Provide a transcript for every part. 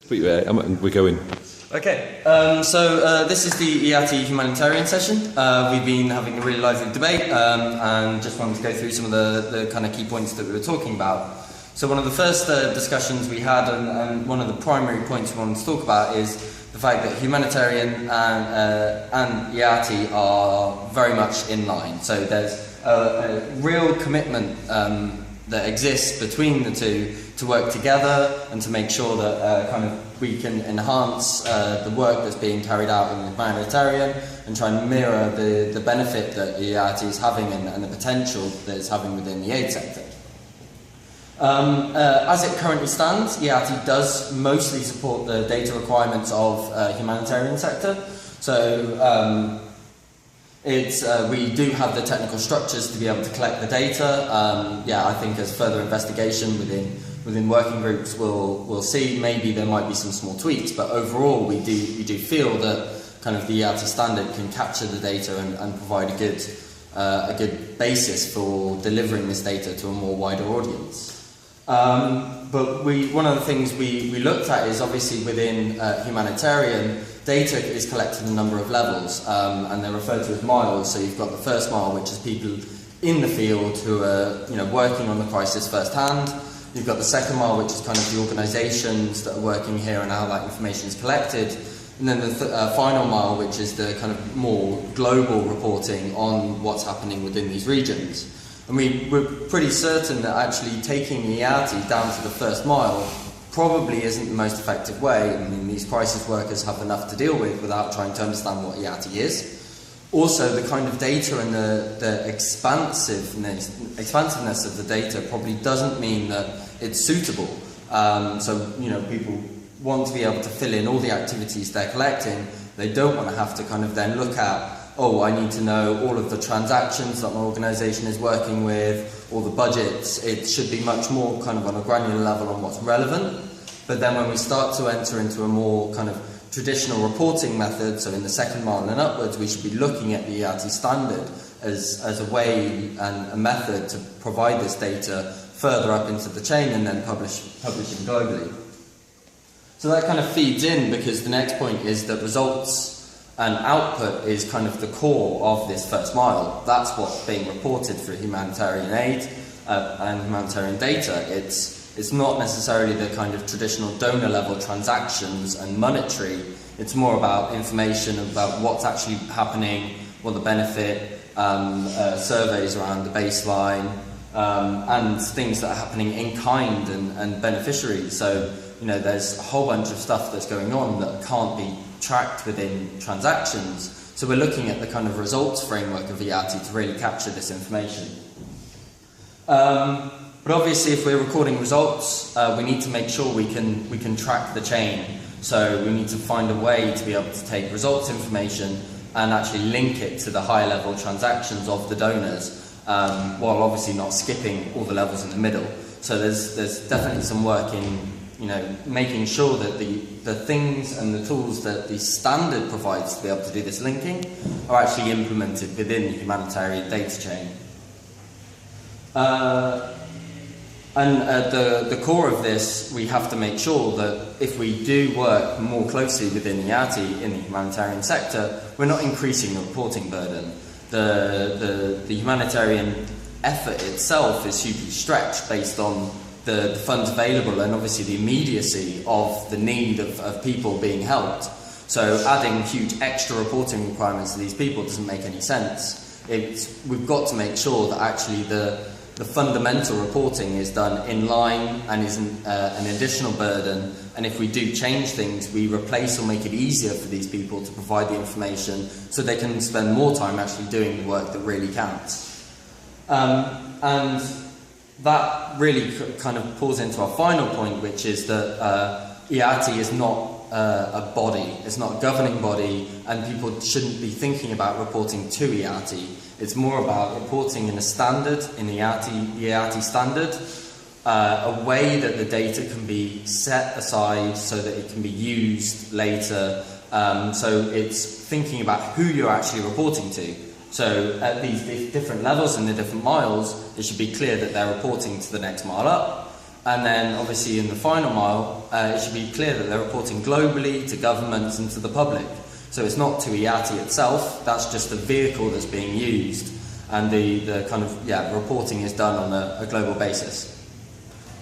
We're going. Okay, so this is the IATI Humanitarian session. We've been having a really lively debate and just wanted to go through some of the kind of key points that we were talking about. So one of the first discussions we had, and one of the primary points we wanted to talk about, is the fact that humanitarian and IATI are very much in line. So there's a real commitment that exists between the two to work together and to make sure that we can enhance the work that's being carried out in humanitarian and try and mirror the benefit that IATI is having and the potential that it's having within the aid sector. As it currently stands, IATI does mostly support the data requirements of humanitarian sector. So we do have the technical structures to be able to collect the data. I think as further investigation within working groups we'll see, maybe there might be some small tweaks, but overall we do feel that kind of the IATI standard can capture the data and provide a good basis for delivering this data to a more wider audience. But one of the things we looked at is obviously within humanitarian, data is collected in a number of levels, and they're referred to as miles. So you've got the first mile, which is people in the field who are working on the crisis firsthand. You've got the second mile, which is kind of the organisations that are working here and how that information is collected. And then the final mile, which is the kind of more global reporting on what's happening within these regions. And we're pretty certain that actually taking IATI down to the first mile probably isn't the most effective way. I mean, these crisis workers have enough to deal with without trying to understand what IATI is. Also, the kind of data and the expansiveness of the data probably doesn't mean that it's suitable. People want to be able to fill in all the activities they're collecting. They don't want to have to kind of then look at, I need to know all of the transactions that my organisation is working with, or the budgets. It should be much more kind of on a granular level on what's relevant. But then when we start to enter into a more kind of traditional reporting method, so in the second mile and upwards, we should be looking at the IATI standard as a way and a method to provide this data further up into the chain and then publishing globally. So that kind of feeds in, because the next point is that results and output is kind of the core of this first mile. That's what's being reported through humanitarian aid and humanitarian data. It's not necessarily the kind of traditional donor level transactions and monetary. It's more about information about what's actually happening, what the benefit, surveys around the baseline, and things that are happening in kind and beneficiaries. So, there's a whole bunch of stuff that's going on that can't be tracked within transactions. So we're looking at the kind of results framework of IATI to really capture this information. But obviously, if we're recording results, we need to make sure we can track the chain. So we need to find a way to be able to take results information and actually link it to the high level transactions of the donors, while obviously not skipping all the levels in the middle. So there's definitely some work in making sure that the things and the tools that the standard provides to be able to do this linking are actually implemented within the humanitarian data chain. The core of this, we have to make sure that if we do work more closely within IATI in the humanitarian sector, we're not increasing the reporting burden. The humanitarian effort itself is hugely stretched based on the funds available and obviously the immediacy of the need of people being helped. So adding huge extra reporting requirements to these people doesn't make any sense. We've got to make sure that actually the fundamental reporting is done in line and isn't an additional burden, and if we do change things, we replace or make it easier for these people to provide the information so they can spend more time actually doing the work that really counts. And that really kind of pulls into our final point, which is that IATI is not a body, it's not a governing body, and people shouldn't be thinking about reporting to IATI. It's more about reporting in a standard, in the IATI standard, a way that the data can be set aside so that it can be used later. So it's thinking about who you're actually reporting to. So at these different levels and the different miles, it should be clear that they're reporting to the next mile up. And then obviously in the final mile, it should be clear that they're reporting globally to governments and to the public. So it's not to IATI itself, that's just the vehicle that's being used, and the kind of, reporting is done on a global basis.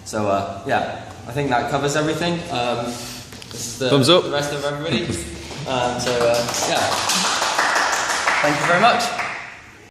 So I think that covers everything. This is Thumbs up. the rest of everybody. Thank you very much.